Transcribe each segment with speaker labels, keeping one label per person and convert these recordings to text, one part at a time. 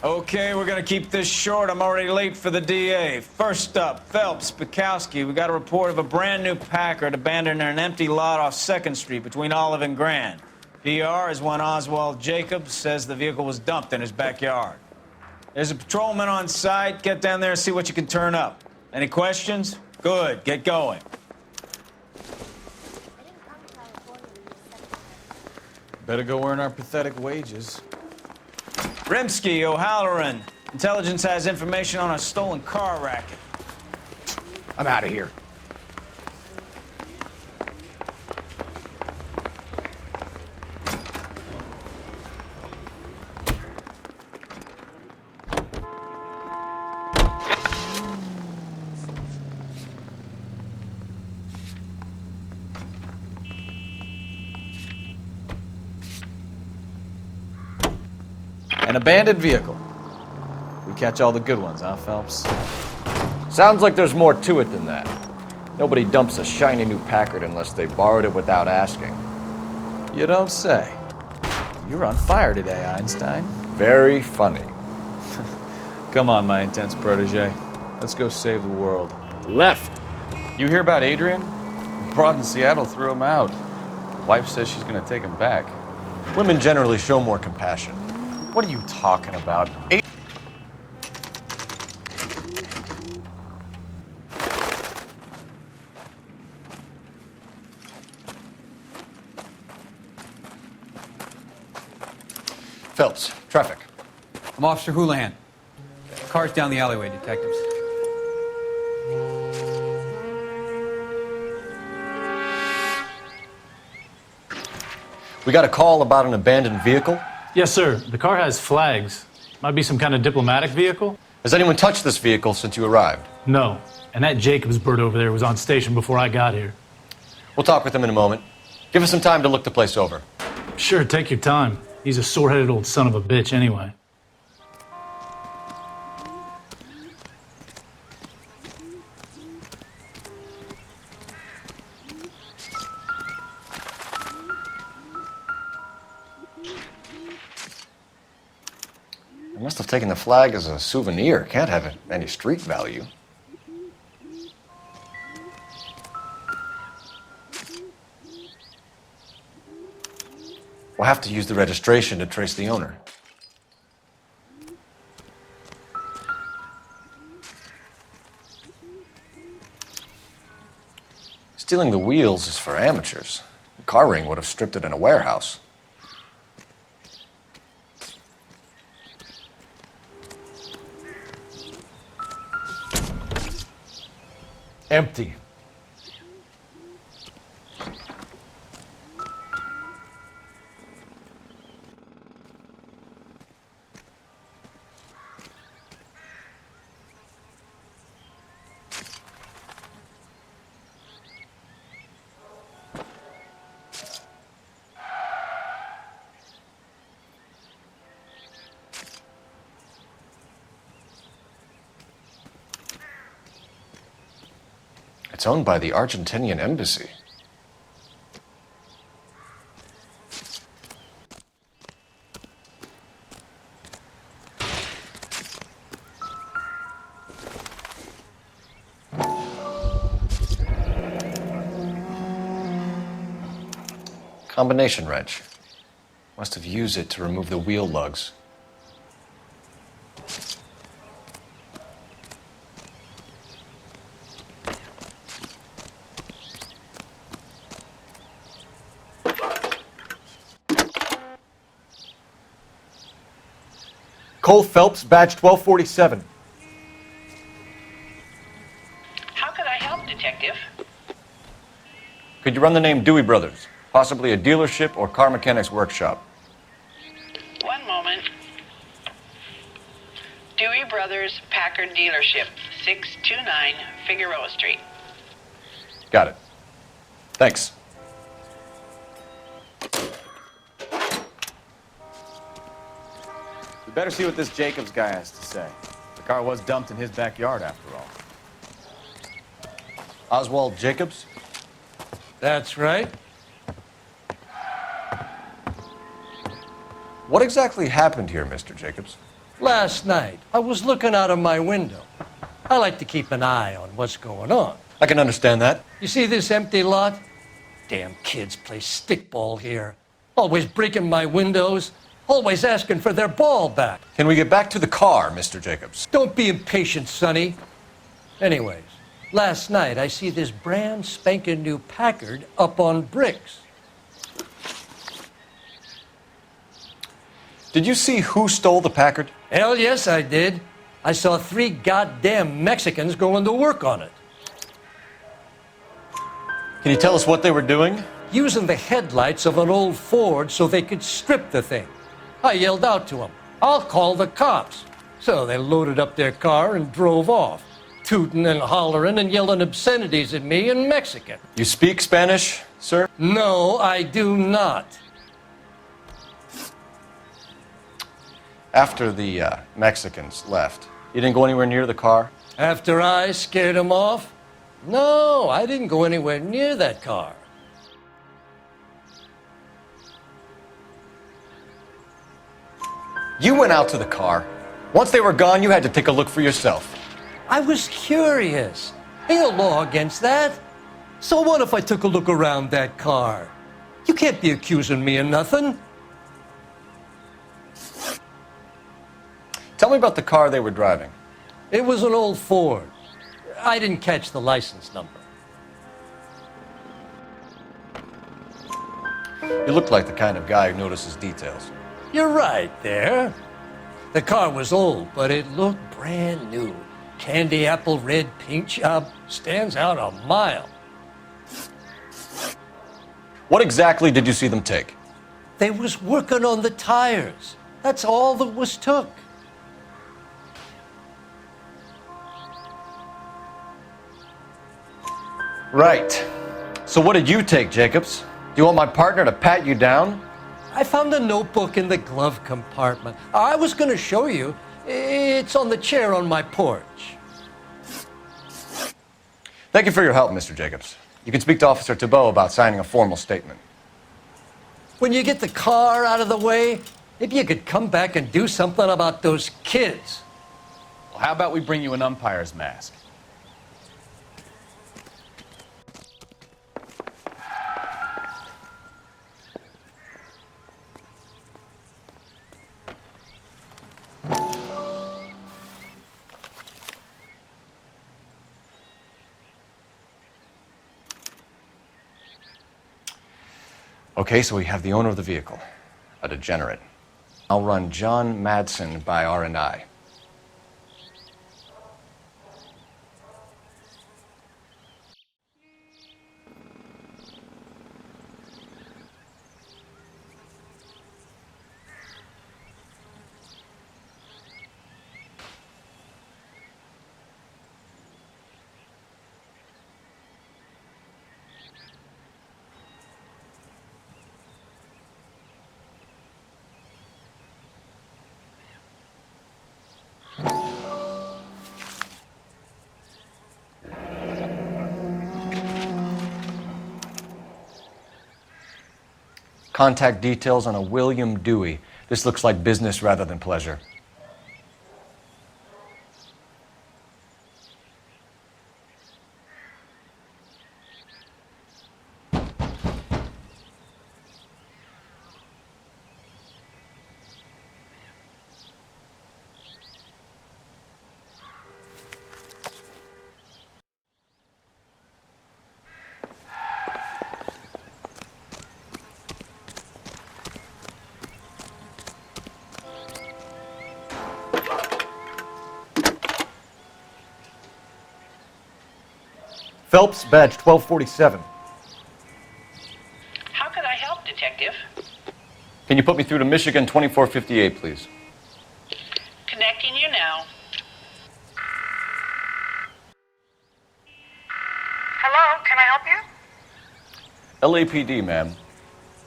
Speaker 1: Okay, we're gonna keep this short. I'm already late for the DA. First up, Phelps, Bukowski. We got a report of a brand new Packard abandoned in an empty lot off 2nd Street between Olive and Grand. PR is one Oswald Jacobs says the vehicle was dumped in his backyard. There's a patrolman on site. Get down there and see what you can turn up. Any questions? Good, get going. Better go earn our pathetic wages. Rimsky, O'Halloran. Intelligence has information on a stolen car racket.
Speaker 2: I'm out of here.
Speaker 1: An abandoned vehicle. We catch all the good ones, huh, Phelps?
Speaker 2: Sounds like there's more to it than that. Nobody dumps a shiny new Packard unless they borrowed it without asking.
Speaker 1: You don't say. You're on fire today, Einstein.
Speaker 2: Very funny.
Speaker 1: Come on, my intense protege. Let's go save the world.
Speaker 2: Left.
Speaker 1: You hear about Adrian? Broad in Seattle threw him out. Wife says she's gonna take him back.
Speaker 2: Women generally show more compassion.
Speaker 1: What are you talking about?
Speaker 2: Phelps, traffic.
Speaker 3: I'm Officer Houlihan. Car's down the alleyway, detectives.
Speaker 2: We got a call about an abandoned vehicle.
Speaker 4: Yes, sir. The car has flags. Might be some kind of diplomatic vehicle?
Speaker 2: Has anyone touched this vehicle since you arrived?
Speaker 4: No. And that Jacobs bird over there was on station before I got here.
Speaker 2: We'll talk with him in a moment. Give us some time to look the place over.
Speaker 4: Sure, take your time. He's a sore-headed old son of a bitch anyway.
Speaker 2: I must have taken the flag as a souvenir. Can't have any street value. We'll have to use the registration to trace the owner. Stealing the wheels is for amateurs. The car ring would have stripped it in a warehouse. Empty. It's owned by the Argentinian embassy. Combination wrench. Must have used it to remove the wheel lugs. Cole Phelps, badge 1247.
Speaker 5: How could I help, Detective?
Speaker 2: Could you run the name Dewey Brothers? Possibly a dealership or car mechanics workshop.
Speaker 5: One moment. Dewey Brothers Packard Dealership, 629 Figueroa Street.
Speaker 2: Got it. Thanks.
Speaker 1: We better see what this Jacobs guy has to say. The car was dumped in his backyard, after all.
Speaker 2: Oswald Jacobs?
Speaker 6: That's right.
Speaker 2: What exactly happened here, Mr. Jacobs?
Speaker 6: Last night, I was looking out of my window. I like to keep an eye on what's going on.
Speaker 2: I can understand that.
Speaker 6: You see this empty lot? Damn kids play stickball here. Always breaking my windows. Always asking for their ball back.
Speaker 2: Can we get back to the car, Mr. Jacobs?
Speaker 6: Don't be impatient, Sonny. Anyways, last night I see this brand spanking new Packard up on bricks.
Speaker 2: Did you see who stole the Packard?
Speaker 6: Hell yes, I did. I saw 3 goddamn Mexicans going to work on it.
Speaker 2: Can you tell us what they were doing?
Speaker 6: Using the headlights of an old Ford so they could strip the thing. I yelled out to them, "I'll call the cops." So they loaded up their car and drove off, tooting and hollering and yelling obscenities at me in Mexican.
Speaker 2: You speak Spanish, sir?
Speaker 6: No, I do not.
Speaker 2: After the Mexicans left, you didn't go anywhere near the car?
Speaker 6: After I scared them off? No, I didn't go anywhere near that car.
Speaker 2: You went out to the car. Once they were gone, you had to take a look for yourself.
Speaker 6: I was curious. Ain't no law against that. So what if I took a look around that car? You can't be accusing me of nothing.
Speaker 2: Tell me about the car they were driving.
Speaker 6: It was an old Ford. I didn't catch the license number.
Speaker 2: You look like the kind of guy who notices details.
Speaker 6: You're right there. The car was old, but it looked brand new. Candy apple red paint job stands out a mile.
Speaker 2: What exactly did you see them take?
Speaker 6: They was working on the tires. That's all that was took.
Speaker 2: Right. So what did you take, Jacobs? Do you want my partner to pat you down?
Speaker 6: I found a notebook in the glove compartment. I was going to show you. It's on the chair on my porch.
Speaker 2: Thank you for your help, Mr. Jacobs. You can speak to Officer Thibault about signing a formal statement.
Speaker 6: When you get the car out of the way, maybe you could come back and do something about those kids.
Speaker 7: Well, how about we bring you an umpire's mask?
Speaker 2: Okay, so we have the owner of the vehicle, a degenerate. I'll run John Madsen by R&I. Contact details on a William Dewey. This looks like business rather than pleasure. Phelps, badge 1247.
Speaker 5: How can I help, Detective?
Speaker 2: Can you put me through to Michigan 2458, please?
Speaker 5: Connecting you now.
Speaker 8: Hello, can I help you?
Speaker 2: LAPD, ma'am.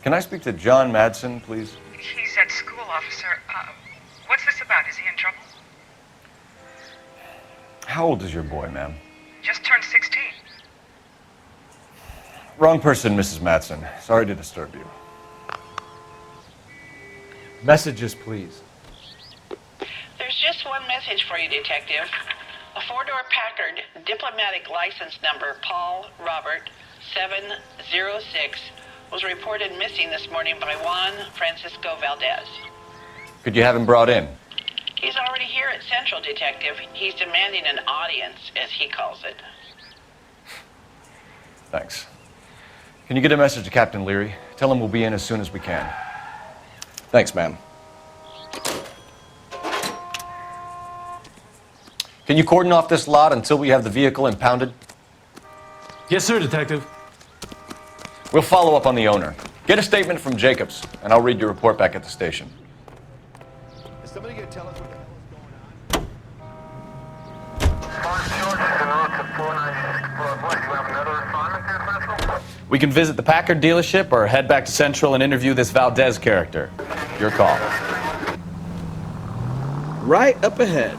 Speaker 2: Can I speak to John Madsen, please?
Speaker 8: He's at school, officer. What's this about? Is he in trouble?
Speaker 2: How old is your boy, ma'am?
Speaker 8: Just turned 16.
Speaker 2: Wrong person, Mrs. Madsen. Sorry to disturb you. Messages, please.
Speaker 5: There's Just one message for you, Detective. A four-door Packard diplomatic license number Paul Robert 706 was reported missing this morning by Juan Francisco Valdez.
Speaker 2: Could you have him brought in?
Speaker 5: He's already here at Central, Detective. He's demanding an audience, as he calls it.
Speaker 2: Thanks. Can you get a message to Captain Leary? Tell him we'll be in as soon as we can. Thanks, ma'am. Can you cordon off this lot until we have the vehicle impounded?
Speaker 4: Yes, sir, Detective.
Speaker 2: We'll follow up on the owner. Get a statement from Jacobs, and I'll read your report back at the station.
Speaker 9: Is somebody going to tell us what the hell is going on?
Speaker 7: We can visit the Packard dealership or head back to Central and interview this Valdez character. Your call.
Speaker 10: Right up ahead.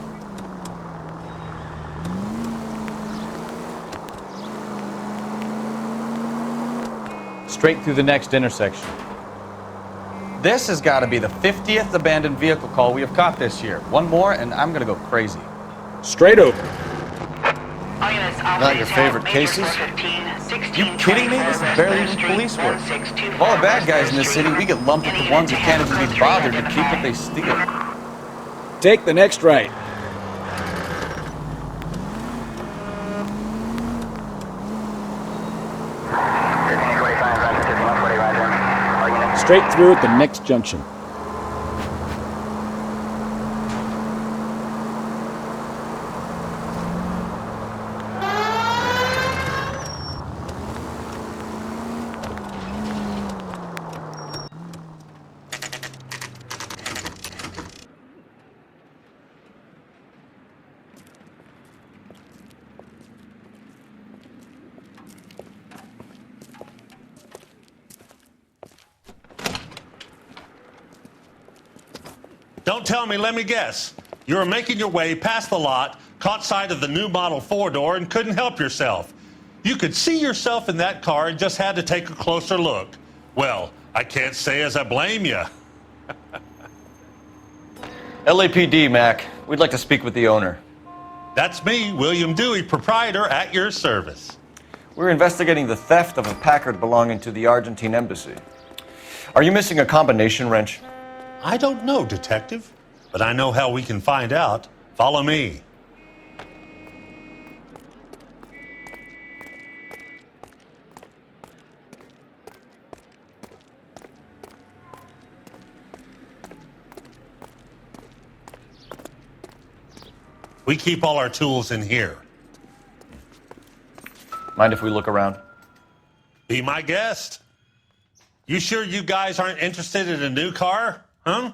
Speaker 7: Straight through the next intersection. This has got to be the 50th abandoned vehicle call we have caught this year. One more and I'm going to go crazy.
Speaker 10: Straight over.
Speaker 2: Not your favorite cases?
Speaker 7: You kidding me? This is barely even police work. Of all the bad guys in this city, we get lumped with the ones who can't even be bothered to keep what they steal.
Speaker 10: Take the next right. Straight through at the next junction.
Speaker 11: Don't tell me, let me guess. You were making your way past the lot, caught sight of the new model four-door, and couldn't help yourself. You could see yourself in that car and just had to take a closer look. Well, I can't say as I blame you.
Speaker 2: LAPD, Mac. We'd like to speak with the owner.
Speaker 11: That's me, William Dewey, proprietor, at your service.
Speaker 2: We're investigating the theft of a Packard belonging to the Argentine embassy. Are you missing a combination wrench?
Speaker 11: I don't know, Detective, but I know how we can find out. Follow me. We keep all our tools in here.
Speaker 2: Mind if we look around?
Speaker 11: Be my guest. You sure you guys aren't interested in a new car? Huh?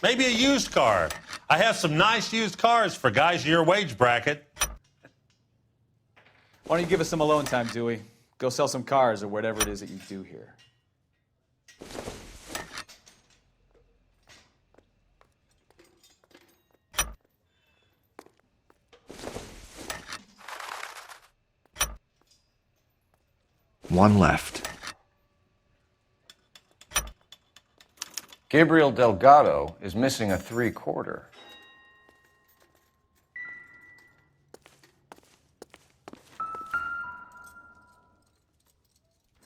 Speaker 11: Maybe a used car. I have some nice used cars for guys in your wage bracket.
Speaker 3: Why don't you give us some alone time, Dewey? Go sell some cars or whatever it is that you do here.
Speaker 10: One left.
Speaker 2: Gabriel Delgado is missing a 3/4.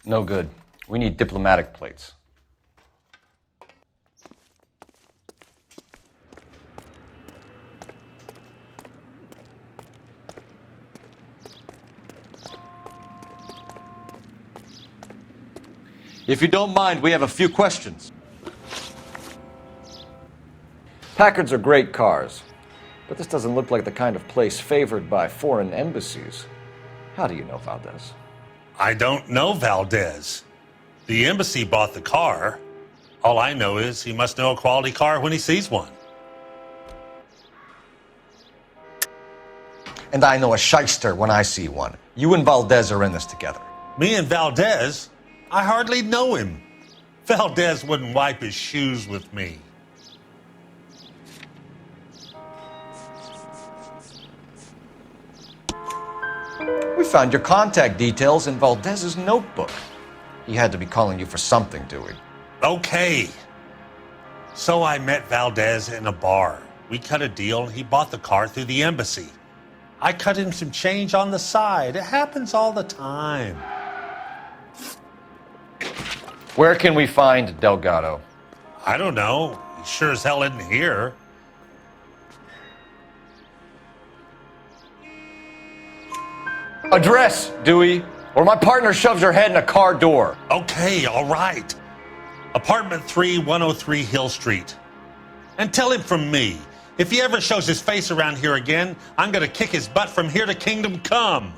Speaker 2: No good. We need diplomatic plates. If you don't mind, we have a few questions. Packards are great cars, but this doesn't look like the kind of place favored by foreign embassies. How do you know Valdez?
Speaker 11: I don't know Valdez. The embassy bought the car. All I know is he must know a quality car when he sees one.
Speaker 2: And I know a shyster when I see one. You and Valdez are in this together.
Speaker 11: Me and Valdez? I hardly know him. Valdez wouldn't wipe his shoes with me.
Speaker 2: We found your contact details in Valdez's notebook. He had to be calling you for something, Dewey.
Speaker 11: Okay. So I met Valdez in a bar. We cut a deal and he bought the car through the embassy. I cut him some change on the side. It happens all the time.
Speaker 2: Where can we find Delgado?
Speaker 11: I don't know. He sure as hell isn't here.
Speaker 2: Address, Dewey, or my partner shoves her head in a car door.
Speaker 11: Okay, all right. Apartment 3, 103 Hill Street. And tell him from me, if he ever shows his face around here again, I'm gonna kick his butt from here to Kingdom Come.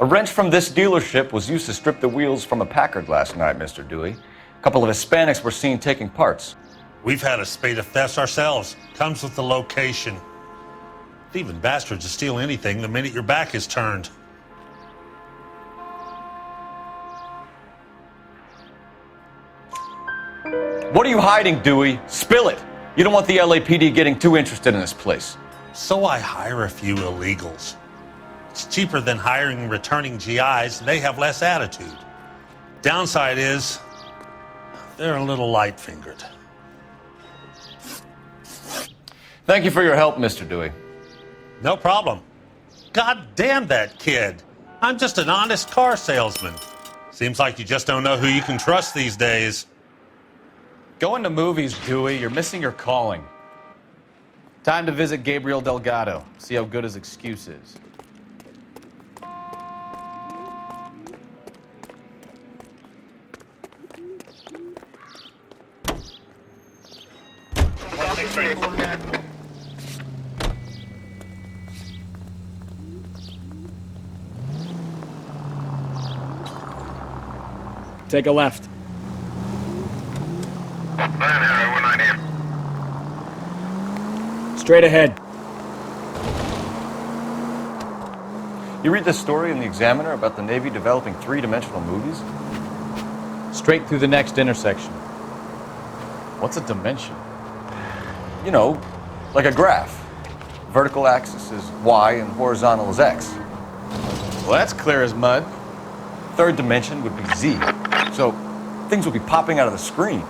Speaker 2: A wrench from this dealership was used to strip the wheels from a Packard last night, Mr. Dewey. A couple of Hispanics were seen taking parts.
Speaker 11: We've had a spate of thefts ourselves. Comes with the location. Thieving bastards will steal anything the minute your back is turned.
Speaker 2: What are you hiding, Dewey? Spill it. You don't want the LAPD getting too interested in this place.
Speaker 11: So I hire a few illegals. It's cheaper than hiring returning GIs, and they have less attitude. Downside is, they're a little light-fingered.
Speaker 2: Thank you for your help, Mr. Dewey.
Speaker 11: No problem. God damn that kid. I'm just an honest car salesman. Seems like you just don't know who you can trust these days.
Speaker 7: Going to movies, Dewey. You're missing your calling. Time to visit Gabriel Delgado. See how good his excuse is.
Speaker 10: Take a left. Straight ahead.
Speaker 2: You read this story in the Examiner about the Navy developing three-dimensional movies?
Speaker 7: Straight through the next intersection. What's a dimension?
Speaker 2: You know, like a graph. Vertical axis is Y and horizontal is X.
Speaker 7: Well, that's clear as mud.
Speaker 2: Third dimension would be Z. So things would be popping out of the screen.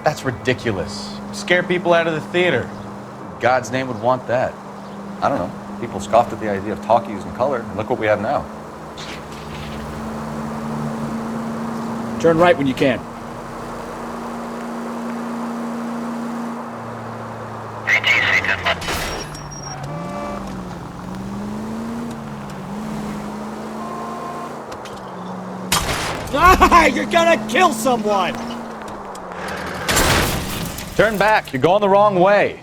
Speaker 7: That's ridiculous. Scare people out of the theater. In God's name would want that.
Speaker 2: I don't know. People scoffed at the idea of talkies in color, and look what we have now.
Speaker 10: Turn right when you can. Ah, you're gonna kill someone!
Speaker 7: Turn back. You're going the wrong way.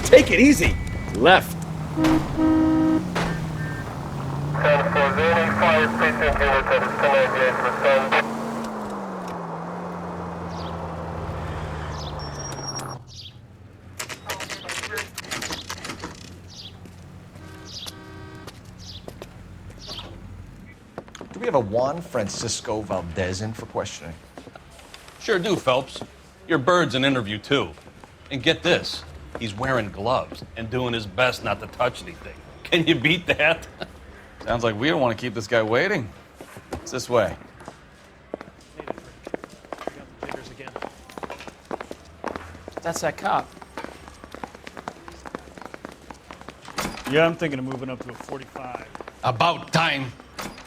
Speaker 10: Take it easy. Left.
Speaker 2: Do we have a Juan Francisco Valdez in for questioning?
Speaker 12: Sure do, Phelps. Your bird's an interview, too. And get this, he's wearing gloves and doing his best not to touch anything. Can you beat that?
Speaker 7: Sounds like we don't want to keep this guy waiting. It's this way.
Speaker 4: That's that cop.
Speaker 13: Yeah, I'm thinking of moving up to a 45.
Speaker 14: About time.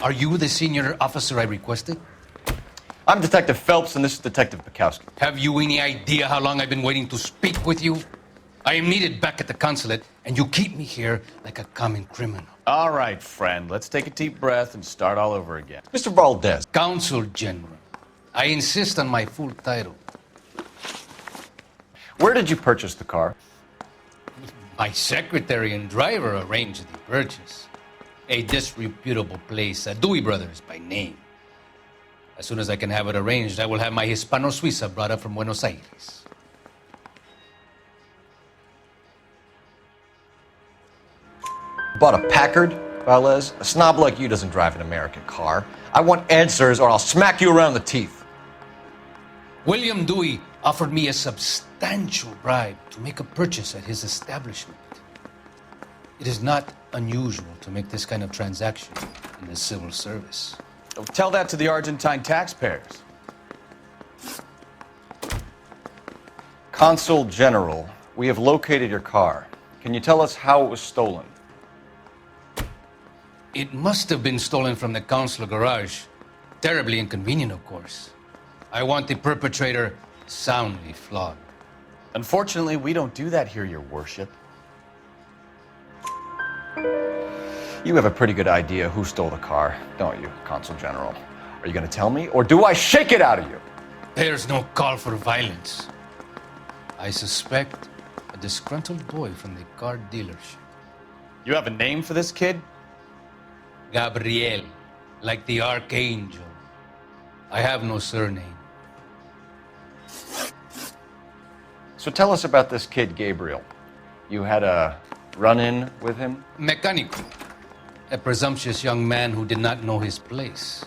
Speaker 14: Are you the senior officer I requested?
Speaker 2: I'm Detective Phelps, and this is Detective Bukowski.
Speaker 14: Have you any idea how long I've been waiting to speak with you? I am needed back at the consulate, and you keep me here like a common criminal.
Speaker 7: All right, friend. Let's take a deep breath and start all over again.
Speaker 2: Mr. Valdez.
Speaker 14: Consul General. I insist on my full title.
Speaker 2: Where did you purchase the car?
Speaker 14: My secretary and driver arranged the purchase. A disreputable place, Dewey Brothers by name. As soon as I can have it arranged, I will have my Hispano Suiza brought up from Buenos Aires.
Speaker 2: Bought a Packard, Valdez? A snob like you doesn't drive an American car. I want answers or I'll smack you around the teeth.
Speaker 14: William Dewey, offered me a substantial bribe to make a purchase at his establishment. It is not unusual to make this kind of transaction in the civil service.
Speaker 3: Tell that to the Argentine taxpayers.
Speaker 2: Consul General, we have located your car. Can you tell us how it was stolen?
Speaker 14: It must have been stolen from the consular garage. Terribly inconvenient, of course. I want the perpetrator soundly flogged.
Speaker 3: Unfortunately, we don't do that here, Your Worship.
Speaker 2: You have a pretty good idea who stole the car, don't you, Consul General? Are you going to tell me, or do I shake it out of you?
Speaker 14: There's no call for violence. I suspect a disgruntled boy from the car dealership.
Speaker 3: You have a name for this kid?
Speaker 14: Gabriel, like the archangel. I have no surname.
Speaker 2: So tell us about this kid, Gabriel. You had a run-in with him?
Speaker 14: Mecánico, a presumptuous young man who did not know his place.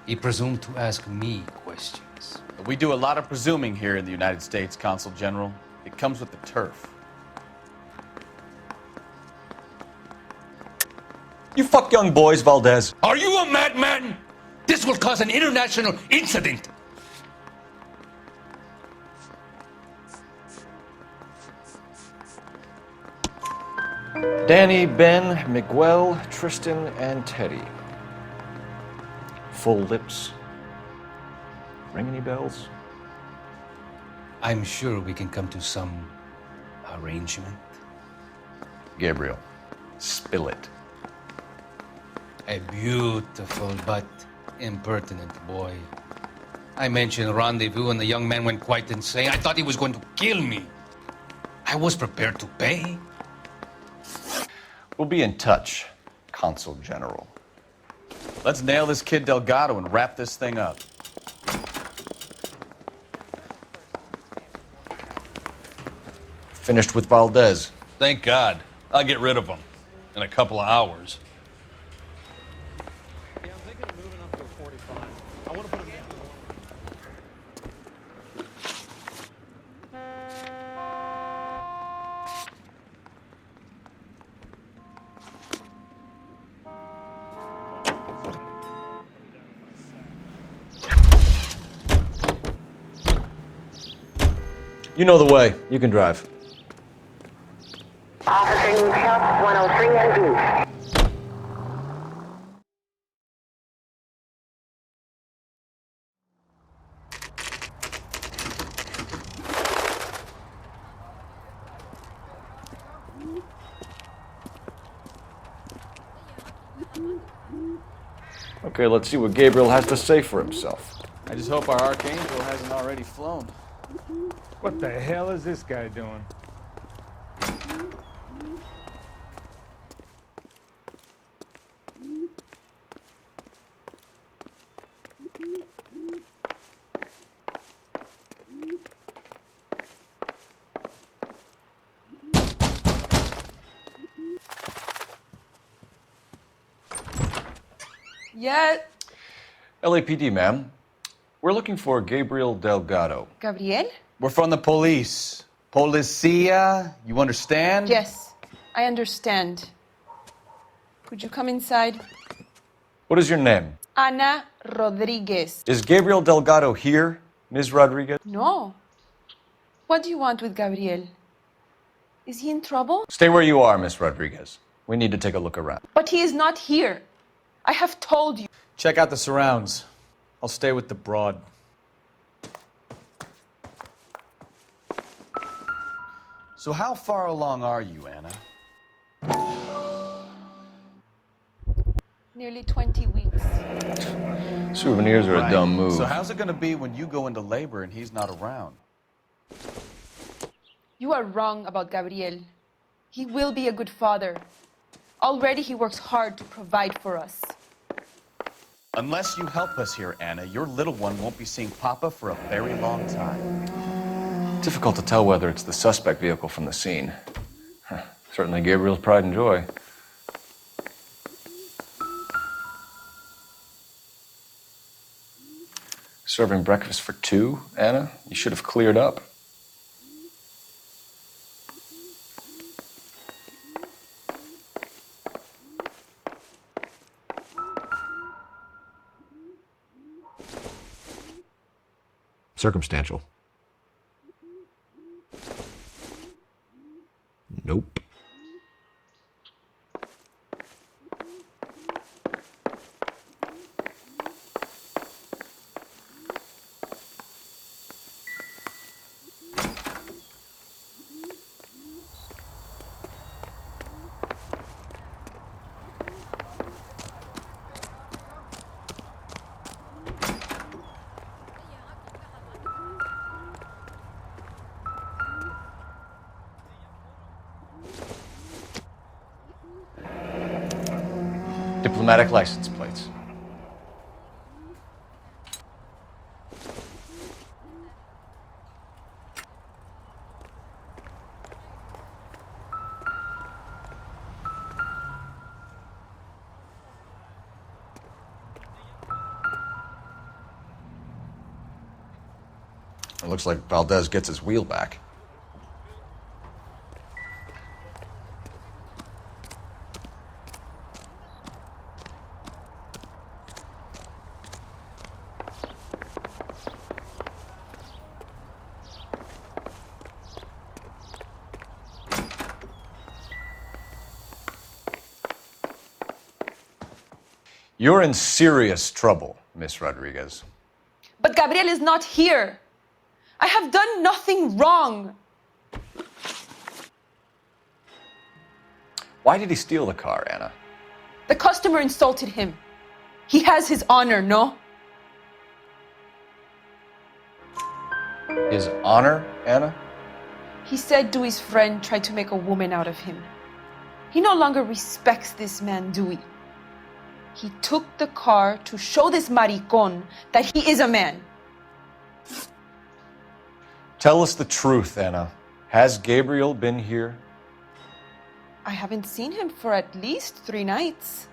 Speaker 14: He presumed to ask me questions.
Speaker 3: We do a lot of presuming here in the United States, Consul General. It comes with the turf.
Speaker 2: You fuck young boys, Valdez.
Speaker 14: Are you a madman? This will cause an international incident.
Speaker 2: Danny, Ben, Miguel, Tristan, and Teddy. Full lips. Ring any bells?
Speaker 14: I'm sure we can come to some arrangement.
Speaker 2: Gabriel, spill it.
Speaker 14: A beautiful but impertinent boy. I mentioned rendezvous and the young man went quite insane. I thought he was going to kill me. I was prepared to pay.
Speaker 2: We'll be in touch, Consul General.
Speaker 3: Let's nail this kid Delgado and wrap this thing up.
Speaker 2: Finished with Valdez.
Speaker 12: Thank God. I'll get rid of him in a couple of hours.
Speaker 9: Yeah, I'm thinking of moving up to a 45. I want to put him down.
Speaker 2: You know the way. You can drive.
Speaker 15: Officer needs help, 103 and view.
Speaker 2: Okay, let's see what Gabriel has to say for himself.
Speaker 3: I just hope our archangel hasn't already flown.
Speaker 13: What the hell is this guy doing?
Speaker 16: Yeah.
Speaker 2: LAPD, ma'am. We're looking for Gabriel Delgado.
Speaker 16: Gabriel?
Speaker 3: We're from the police. Policia, you understand?
Speaker 16: Yes, I understand. Could you come inside?
Speaker 2: What is your name?
Speaker 16: Ana Rodriguez.
Speaker 2: Is Gabriel Delgado here, Ms. Rodriguez?
Speaker 16: No. What do you want with Gabriel? Is he in trouble?
Speaker 2: Stay where you are, Ms. Rodriguez. We need to take a look around.
Speaker 16: But he is not here. I have told you.
Speaker 3: Check out the surrounds. I'll stay with the broad. So how far along are you, Anna?
Speaker 16: Nearly 20 weeks.
Speaker 2: Souvenirs are a dumb move.
Speaker 3: So how's it going to be when you go into labor and he's not around?
Speaker 16: You are wrong about Gabriel. He will be a good father. Already he works hard to provide for us.
Speaker 3: Unless you help us here, Anna, your little one won't be seeing Papa for a very long time.
Speaker 2: Difficult to tell whether it's the suspect vehicle from the scene. Certainly Gabriel's pride and joy. Serving breakfast for two, Anna? You should have cleared up.
Speaker 9: Circumstantial. Nope.
Speaker 2: Diplomatic license plates. It looks like Valdez gets his wheel back. You're in serious trouble, Miss Rodriguez.
Speaker 16: But Gabriel is not here. I have done nothing wrong.
Speaker 2: Why did he steal the car, Anna?
Speaker 16: The customer insulted him. He has his honor, no?
Speaker 2: His honor, Anna?
Speaker 16: He said Dewey's friend tried to make a woman out of him. He no longer respects this man, Dewey. He took the car to show this maricón that he is a man.
Speaker 2: Tell us the truth, Anna. Has Gabriel been here?
Speaker 16: I haven't seen him for at least 3 nights.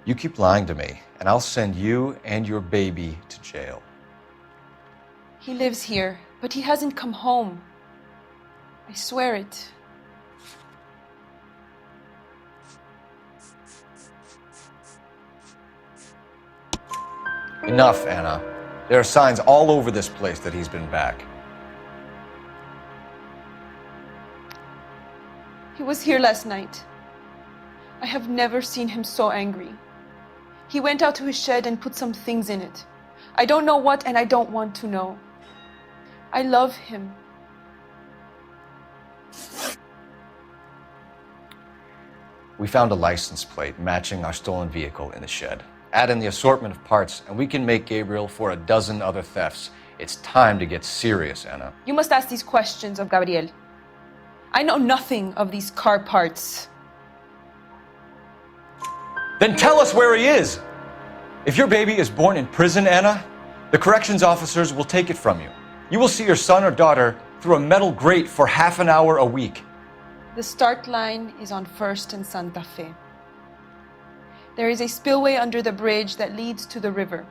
Speaker 2: You keep lying to me, and I'll send you and your baby to jail.
Speaker 16: He lives here, but he hasn't come home. I swear it.
Speaker 2: Enough, Anna. There are signs all over this place that he's been back.
Speaker 16: He was here last night. I have never seen him so angry. He went out to his shed and put some things in it. I don't know what, and I don't want to know. I love him.
Speaker 2: We found a license plate matching our stolen vehicle in the shed. Add in the assortment of parts, and we can make Gabriel for a dozen other thefts. It's time to get serious, Anna.
Speaker 16: You must ask these questions of Gabriel. I know nothing of these car parts.
Speaker 2: Then tell us where he is! If your baby is born in prison, Anna, the corrections officers will take it from you. You will see your son or daughter through a metal grate for half an hour a week.
Speaker 16: The start line is on 1st and Santa Fe. There is a spillway under the bridge that leads to the river.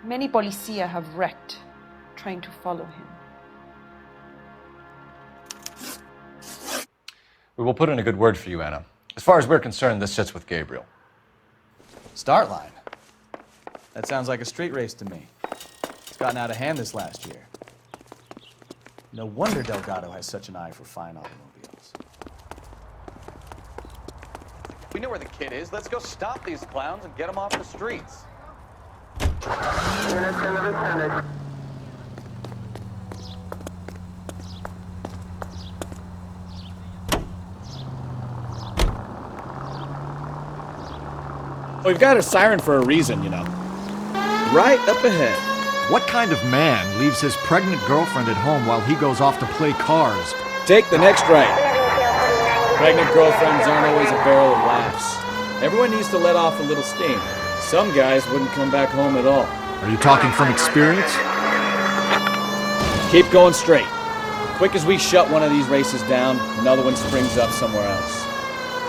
Speaker 16: Many policia have wrecked trying to follow him.
Speaker 2: We will put in a good word for you, Anna. As far as we're concerned, this sits with Gabriel.
Speaker 7: Start line? That sounds like a street race to me. It's gotten out of hand this last year. No wonder Delgado has such an eye for fine automobiles. We know where the kid is. Let's go stop these clowns and get them off the streets.
Speaker 10: We've got a siren for a reason, you know. Right up ahead.
Speaker 9: What kind of man leaves his pregnant girlfriend at home while he goes off to play cars?
Speaker 10: Take the next right. Pregnant girlfriends aren't always a barrel of laughs. Everyone needs to let off a little steam. Some guys wouldn't come back home at all.
Speaker 9: Are you talking from experience?
Speaker 10: Keep going straight. Quick as we shut one of these races down, another one springs up somewhere else.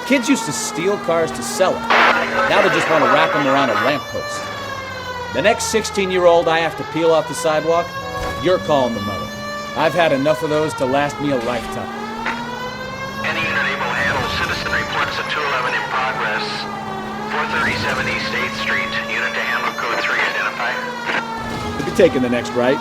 Speaker 10: Kids used to steal cars to sell them. Now they just want to wrap them around a lamppost. The next 16-year-old I have to peel off the sidewalk, you're calling the mother. I've had enough of those to last me a lifetime.
Speaker 17: Any unit able to handle citizen reports at 211 in progress. 437 East 8th Street, unit to handle code 3 identified.
Speaker 10: We'll be taking the next right.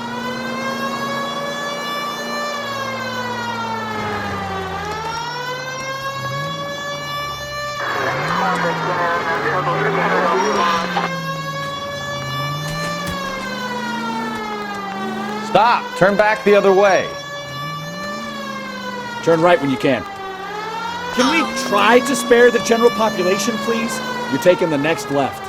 Speaker 2: Stop! Turn back the other way.
Speaker 10: Turn right when you can. Can we try to spare the general population, please? You're taking the next left.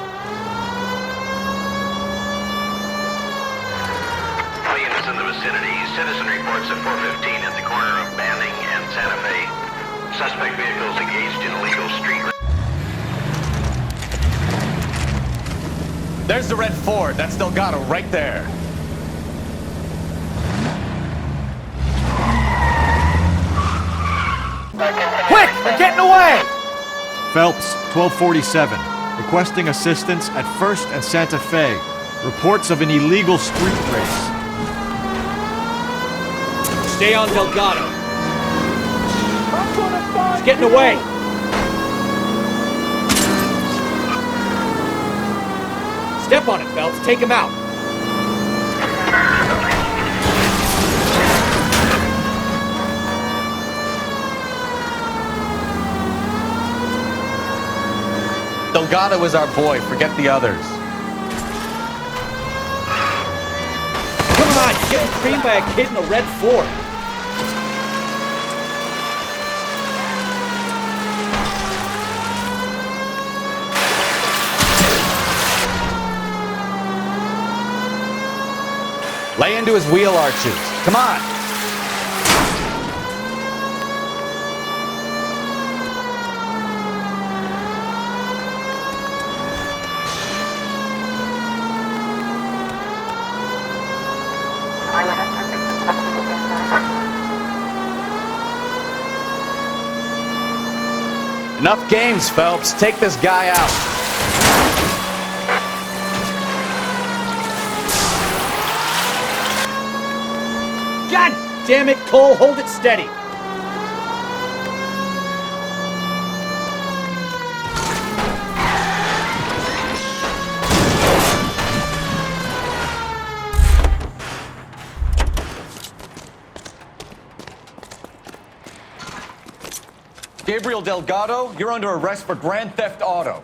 Speaker 17: All units in the vicinity. Citizen reports at 415 at the corner of Banning and Santa Fe. Suspect vehicles engaged in illegal street.
Speaker 2: There's the red Ford. That's Delgado right there.
Speaker 10: Quick! They're getting away!
Speaker 9: Phelps, 1247. Requesting assistance at 1st and Santa Fe. Reports of an illegal street race.
Speaker 10: Stay on Delgado. He's getting away. Step on it, Phelps. Take him out.
Speaker 2: Delgado is our boy. Forget the others.
Speaker 10: Come on, you're getting creamed by a kid in a red Ford.
Speaker 2: Lay into his wheel arches. Come on. Enough games, Phelps. Take this guy out.
Speaker 10: God damn it, Cole, hold it steady.
Speaker 2: Gabriel Delgado, you're under arrest for grand theft auto.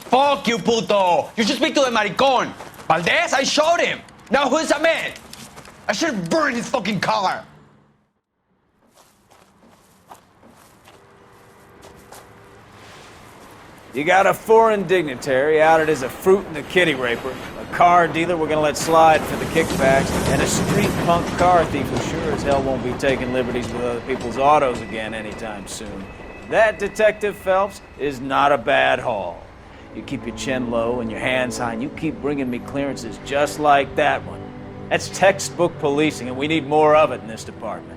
Speaker 18: Fuck you, puto! You should speak to the maricón. Valdez, I showed him. Now who's a man? I should have burned his fucking car.
Speaker 1: You got a foreign dignitary outed as a fruit and a kitty raper, a car dealer we're gonna let slide for the kickbacks, and a street punk car thief who sure as hell won't be taking liberties with other people's autos again anytime soon. That, Detective Phelps, is not a bad haul. You keep your chin low and your hands high, and you keep bringing me clearances just like that one. That's textbook policing, and we need more of it in this department.